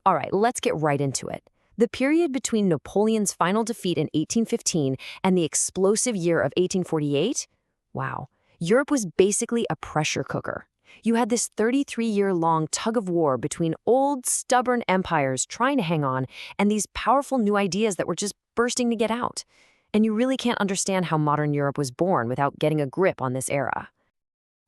All right, let's get right into it. The period between Napoleon's final defeat in 1815 and the explosive year of 1848? Wow. Europe was basically a pressure cooker. You had this 33-year-long tug of war between old, stubborn empires trying to hang on and these powerful new ideas that were just bursting to get out. And you really can't understand how modern Europe was born without getting a grip on this era.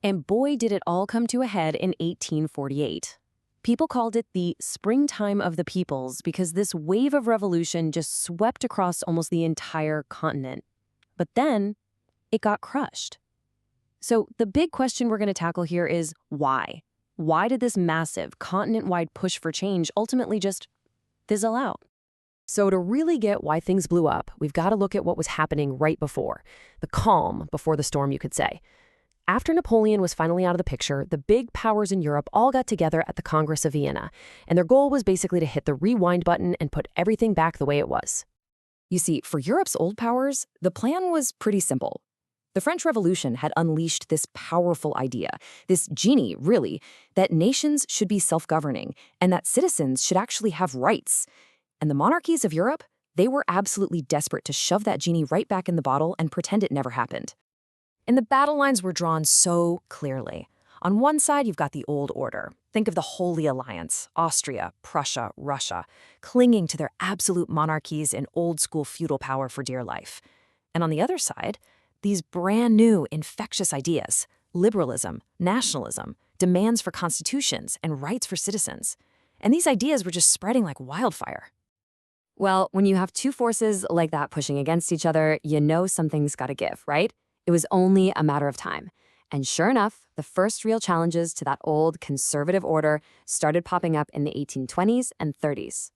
And boy, did it all come to a head in 1848. People called it the springtime of the peoples because this wave of revolution just swept across almost the entire continent. But then, it got crushed. So the big question we're going to tackle here is why? Why did this massive, continent-wide push for change ultimately just fizzle out? So to really get why things blew up, we've got to look at what was happening right before. The calm before the storm, you could say. After Napoleon was finally out of the picture, the big powers in Europe all got together at the Congress of Vienna, and their goal was basically to hit the rewind button and put everything back the way it was. You see, for Europe's old powers, the plan was pretty simple. The French Revolution had unleashed this powerful idea, this genie, really, that nations should be self-governing and that citizens should actually have rights. And the monarchies of Europe, they were absolutely desperate to shove that genie right back in the bottle and pretend it never happened. And the battle lines were drawn so clearly. On one side, you've got the old order. Think of the Holy Alliance, Austria, Prussia, Russia, clinging to their absolute monarchies and old-school feudal power for dear life. And on the other side, these brand new, infectious ideas, liberalism, nationalism, demands for constitutions, and rights for citizens. And these ideas were just spreading like wildfire. Well, when you have two forces like that pushing against each other, you know something's got to give, right? It was only a matter of time. And sure enough, the first real challenges to that old conservative order started popping up in the 1820s and 30s.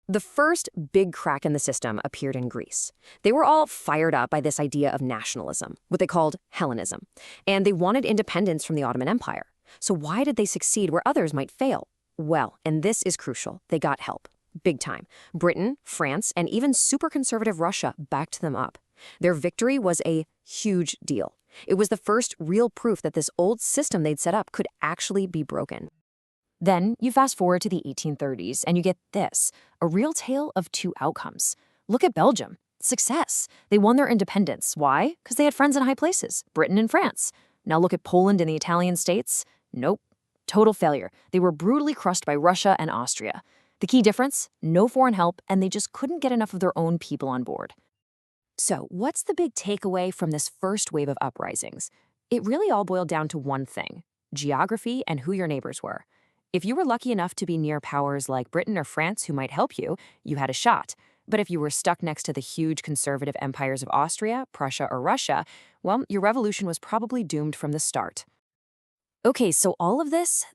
The first big crack in the system appeared in Greece. They were all fired up by this idea of nationalism, what they called Hellenism, and they wanted independence from the Ottoman Empire. So why did they succeed where others might fail? Well, and this is crucial, they got help. Big time. Britain, France, and even super conservative Russia backed them up. Their victory was a huge deal. It was the first real proof that this old system they'd set up could actually be broken. Then you fast forward to the 1830s and you get this, a real tale of two outcomes. Look at Belgium. Success. They won their independence. Why? Because they had friends in high places, Britain and France. Now look at Poland and the Italian states. Nope. Total failure. They were brutally crushed by Russia and Austria. The key difference? No foreign help, and they just couldn't get enough of their own people on board. So what's the big takeaway from this first wave of uprisings? It really all boiled down to one thing: geography and who your neighbors were. If you were lucky enough to be near powers like Britain or France who might help you, you had a shot. But if you were stuck next to the huge conservative empires of Austria, Prussia, or Russia, well, your revolution was probably doomed from the start. Okay, so all of this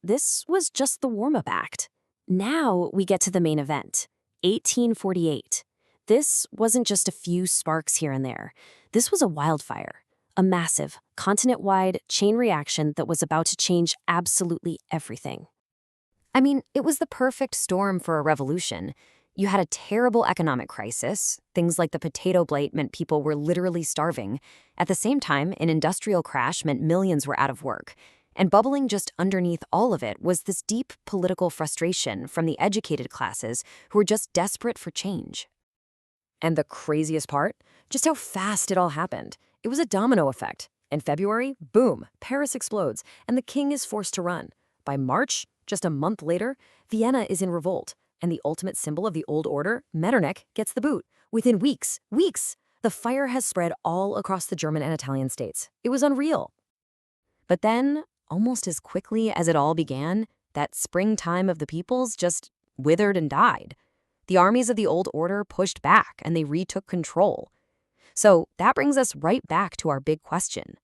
was just the warm-up act. Now we get to the main event, 1848. This wasn't just a few sparks here and there. This was a wildfire, a massive, continent-wide chain reaction that was about to change absolutely everything. I mean, it was the perfect storm for a revolution. You had a terrible economic crisis. Things like the potato blight meant people were literally starving. At the same time, an industrial crash meant millions were out of work. And bubbling just underneath all of it was this deep political frustration from the educated classes who were just desperate for change. And the craziest part? Just how fast it all happened. It was a domino effect. In February, boom, Paris explodes, and the king is forced to run. By March, just a month later, Vienna is in revolt, and the ultimate symbol of the old order, Metternich, gets the boot. Within weeks, the fire has spread all across the German and Italian states. It was unreal. But then, almost as quickly as it all began, that springtime of the peoples just withered and died. The armies of the old order pushed back, and they retook control. So that brings us right back to our big question.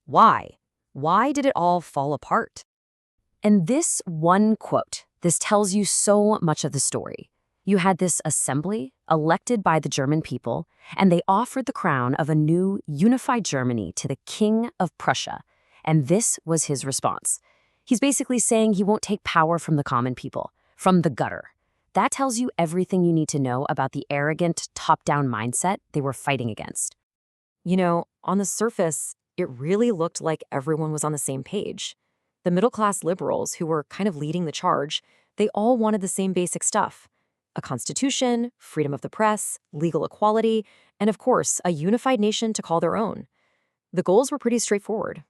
Why? Why did it all fall apart? And this one quote, this tells you so much of the story. You had this assembly elected by the German people, and they offered the crown of a new unified Germany to the King of Prussia. And this was his response. He's basically saying he won't take power from the common people, from the gutter. That tells you everything you need to know about the arrogant, top-down mindset they were fighting against. You know, on the surface, it really looked like everyone was on the same page. The middle-class liberals who were kind of leading the charge, They all wanted the same basic stuff: a constitution, freedom of the press, legal equality, and of course, a unified nation to call their own. The goals were pretty straightforward.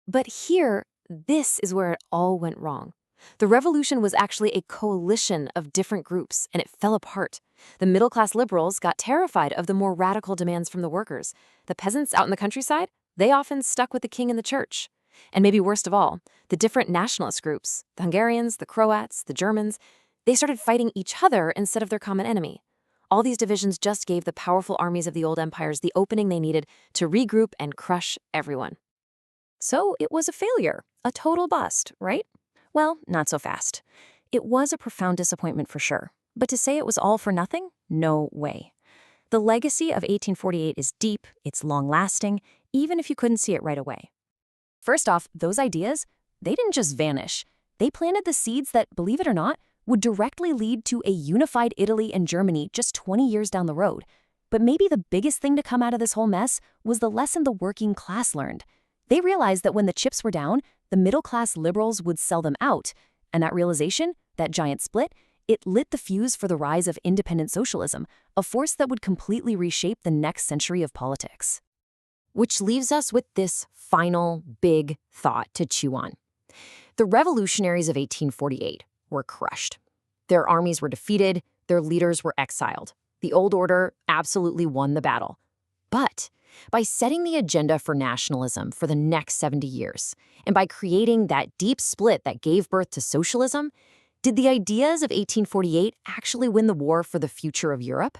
But here, this is where it all went wrong. The revolution was actually a coalition of different groups, and it fell apart. The middle-class liberals got terrified of the more radical demands from the workers. The peasants out in the countryside, they often stuck with the king and the church. And maybe worst of all, the different nationalist groups, the Hungarians, the Croats, the Germans, they started fighting each other instead of their common enemy. All these divisions just gave the powerful armies of the old empires the opening they needed to regroup and crush everyone. So it was a failure, a total bust, right? Well, not so fast. It was a profound disappointment for sure. But to say it was all for nothing? No way. The legacy of 1848 is deep, it's long-lasting, even if you couldn't see it right away. First off, those ideas, they didn't just vanish. They planted the seeds that, believe it or not, would directly lead to a unified Italy and Germany just 20 years down the road. But maybe the biggest thing to come out of this whole mess was the lesson the working class learned. They realized that when the chips were down, the middle-class liberals would sell them out, and that realization, that giant split, it lit the fuse for the rise of independent socialism, a force that would completely reshape the next century of politics. Which leaves us with this final big thought to chew on. The revolutionaries of 1848 were crushed. Their armies were defeated, their leaders were exiled. The old order absolutely won the battle. But by setting the agenda for nationalism for the next 70 years, and by creating that deep split that gave birth to socialism, did the ideas of 1848 actually win the war for the future of Europe?